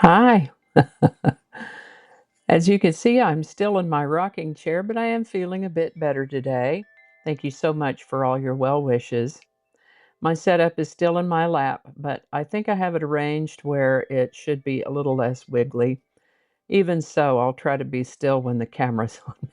Hi. As you can see, I'm still in my rocking chair, but I am feeling a bit better today. Thank you so much for all your well wishes. My setup is still in my lap, but I think I have it arranged where it should be a little less wiggly. Even so, I'll try to be still when the camera's on me.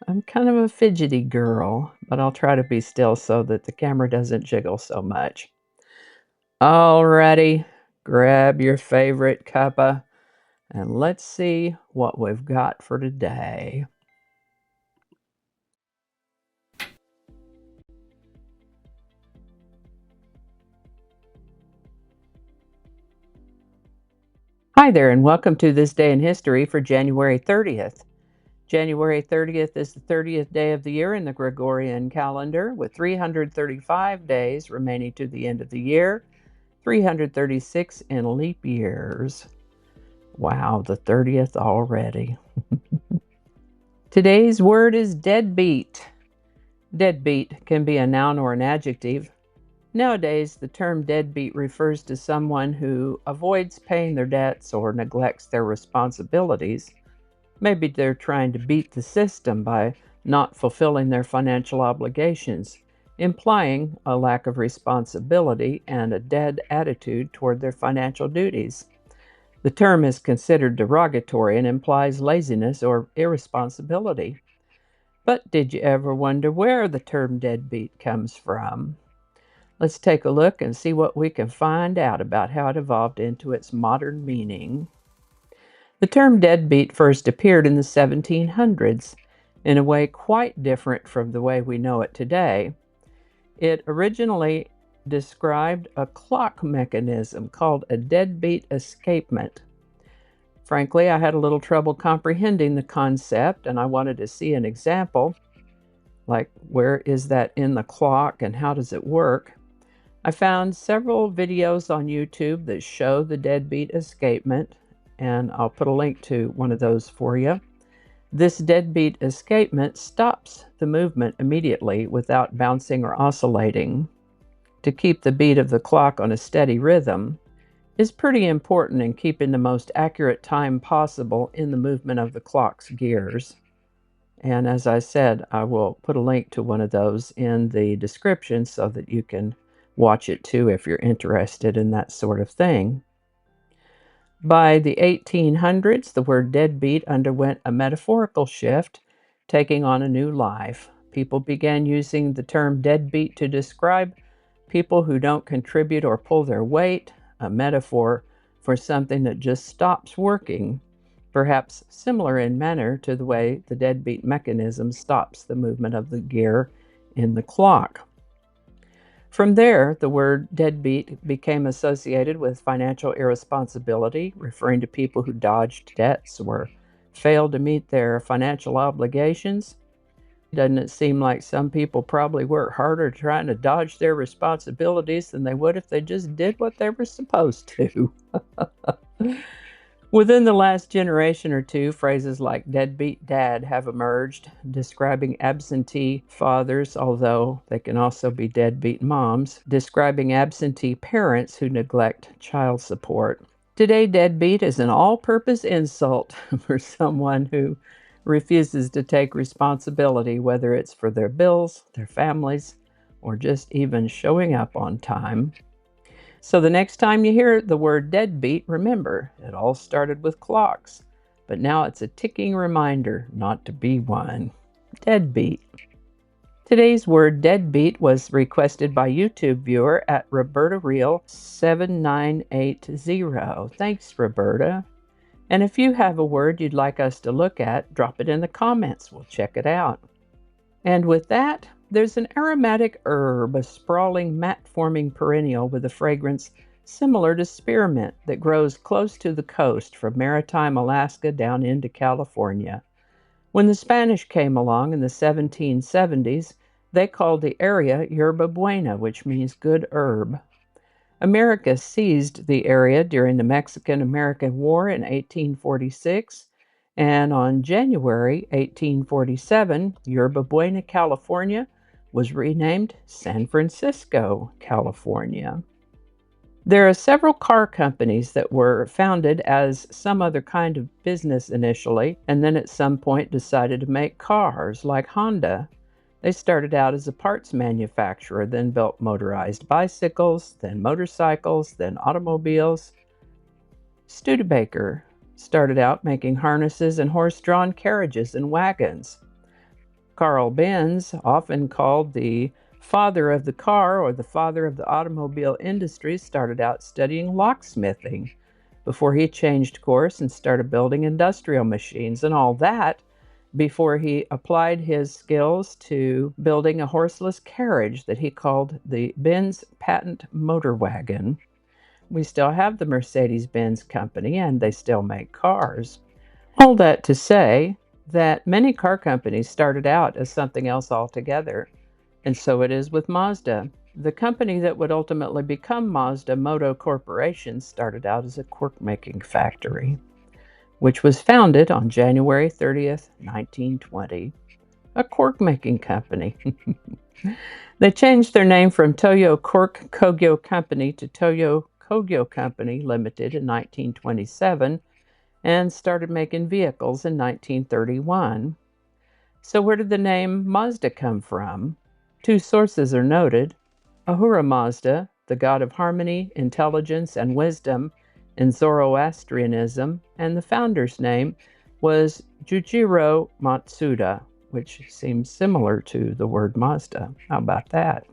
I'm kind of a fidgety girl, but I'll try to be still so that the camera doesn't jiggle so much. Alrighty, grab your favorite cuppa. And let's see what we've got for today. Hi there, and welcome to This Day in History for January 30th. January 30th is the 30th day of the year in the Gregorian calendar, with 335 days remaining to the end of the year, 336 in leap years. Wow, the 30th already. Today's word is deadbeat. Deadbeat can be a noun or an adjective. Nowadays, the term deadbeat refers to someone who avoids paying their debts or neglects their responsibilities. Maybe they're trying to beat the system by not fulfilling their financial obligations, implying a lack of responsibility and a dead attitude toward their financial duties. The term is considered derogatory and implies laziness or irresponsibility. But did you ever wonder where the term deadbeat comes from? Let's take a look and see what we can find out about how it evolved into its modern meaning. The term deadbeat first appeared in the 1700s in a way quite different from the way we know it today. It originally described a clock mechanism called a deadbeat escapement. Frankly, I had a little trouble comprehending the concept, and I wanted to see an example, like where is that in the clock and how does it work? I found several videos on YouTube that show the deadbeat escapement, and I'll put a link to one of those for you. This deadbeat escapement stops the movement immediately without bouncing or oscillating. To keep the beat of the clock on a steady rhythm is pretty important in keeping the most accurate time possible in the movement of the clock's gears. And as I said, I will put a link to one of those in the description so that you can watch it too if you're interested in that sort of thing. By the 1800s, the word deadbeat underwent a metaphorical shift, taking on a new life. People began using the term deadbeat to describe people who don't contribute or pull their weight, a metaphor for something that just stops working, perhaps similar in manner to the way the deadbeat mechanism stops the movement of the gear in the clock. From there, the word deadbeat became associated with financial irresponsibility, referring to people who dodged debts or failed to meet their financial obligations. Doesn't it seem like some people probably work harder trying to dodge their responsibilities than they would if they just did what they were supposed to? Within the last generation or two, phrases like deadbeat dad have emerged, describing absentee fathers, although they can also be deadbeat moms, describing absentee parents who neglect child support. Today, deadbeat is an all purpose insult for someone who refuses to take responsibility, whether it's for their bills, their families, or just even showing up on time. So the next time you hear the word deadbeat, remember, it all started with clocks, but now it's a ticking reminder not to be one. Deadbeat. Today's word deadbeat was requested by YouTube viewer at Roberta Real 7980. Thanks, Roberta. And if you have a word you'd like us to look at, drop it in the comments. We'll check it out. And with that, there's an aromatic herb, a sprawling mat-forming perennial with a fragrance similar to spearmint that grows close to the coast from maritime Alaska down into California. When the Spanish came along in the 1770s, they called the area Yerba Buena, which means good herb. America seized the area during the Mexican-American War in 1846, and on January 1847, Yerba Buena, California was renamed San Francisco, California. There are several car companies that were founded as some other kind of business initially, and then at some point decided to make cars, like Honda. They started out as a parts manufacturer, then built motorized bicycles, then motorcycles, then automobiles. Studebaker started out making harnesses and horse-drawn carriages and wagons. Carl Benz, often called the father of the car or the father of the automobile industry, started out studying locksmithing before he changed course and started building industrial machines, and all that before he applied his skills to building a horseless carriage that he called the Benz Patent Motor Wagon. We still have the Mercedes-Benz company, and they still make cars. All that to say that many car companies started out as something else altogether, and so it is with Mazda. The company that would ultimately become Mazda Motor Corporation started out as a cork-making factory, which was founded on January 30th, 1920. A cork-making company. They changed their name from Toyo Cork Kogyo Company to Toyo Kogyo Company Limited in 1927, and started making vehicles in 1931. So where did the name Mazda come from? Two sources are noted. Ahura Mazda, the god of harmony, intelligence, and wisdom in Zoroastrianism, and the founder's name was Jujiro Matsuda, which seems similar to the word Mazda. How about that?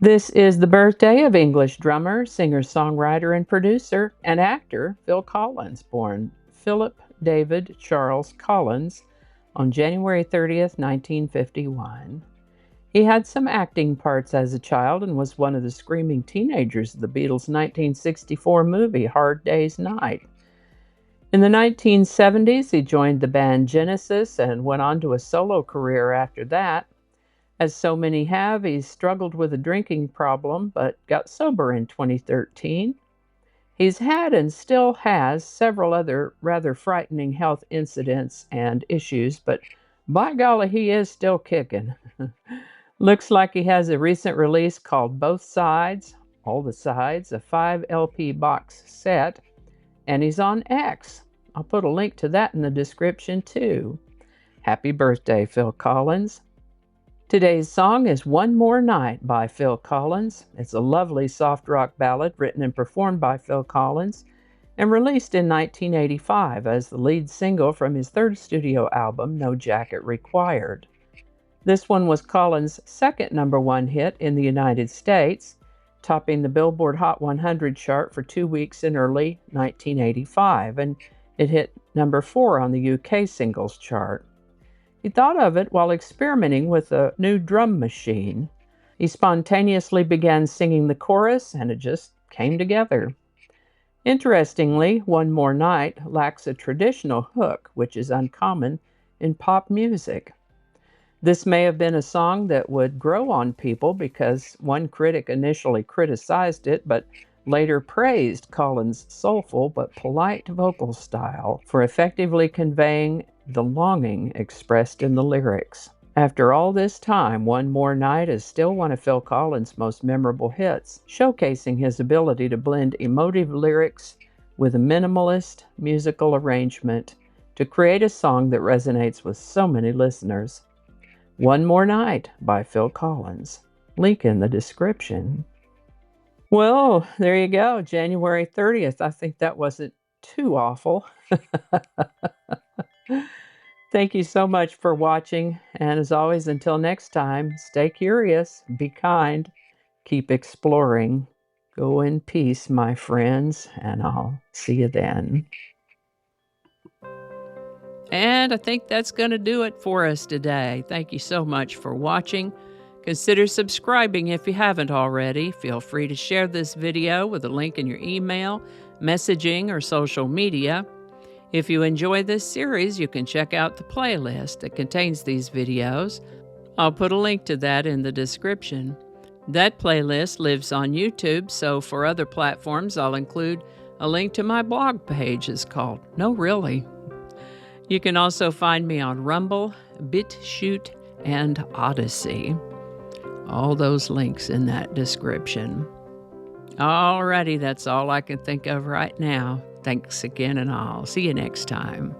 This is the birthday of English drummer, singer, songwriter, and producer, and actor Phil Collins, born Philip David Charles Collins on January 30th, 1951. He had some acting parts as a child and was one of the screaming teenagers of the Beatles' 1964 movie, Hard Day's Night. In the 1970s, he joined the band Genesis and went on to a solo career after that. As so many have, he struggled with a drinking problem, but got sober in 2013. He's had and still has several other rather frightening health incidents and issues, but by golly, he is still kicking. Looks like he has a recent release called Both Sides, All the Sides, a 5 LP box set, and he's on X. I'll put a link to that in the description too. Happy birthday, Phil Collins. Today's song is One More Night by Phil Collins. It's a lovely soft rock ballad written and performed by Phil Collins and released in 1985 as the lead single from his third studio album, No Jacket Required. This one was Collins' second #1 hit in the United States, topping the Billboard Hot 100 chart for 2 weeks in early 1985, and it hit #4 on the UK singles chart. He thought of it while experimenting with a new drum machine. He spontaneously began singing the chorus, and it just came together. Interestingly, One More Night lacks a traditional hook, which is uncommon in pop music. This may have been a song that would grow on people because one critic initially criticized it, but later praised Collins' soulful but polite vocal style for effectively conveying the longing expressed in the lyrics. After all this time, One More Night is still one of Phil Collins' most memorable hits, showcasing his ability to blend emotive lyrics with a minimalist musical arrangement to create a song that resonates with so many listeners. One More Night by Phil Collins. Link in the description. Well, there you go, January 30th. I think that wasn't too awful. Thank you so much for watching, and as always, until next time, stay curious, be kind, keep exploring. Go in peace, my friends, and I'll see you then. And I think that's going to do it for us today. Thank you so much for watching. Consider subscribing if you haven't already. Feel free to share this video with a link in your email, messaging, or social media. If you enjoy this series, you can check out the playlist that contains these videos. I'll put a link to that in the description. That playlist lives on YouTube, so for other platforms, I'll include a link to my blog page. It's called No Really. You can also find me on Rumble, BitChute, and Odyssey. All those links in that description. Alrighty, that's all I can think of right now. Thanks again, and I'll see you next time.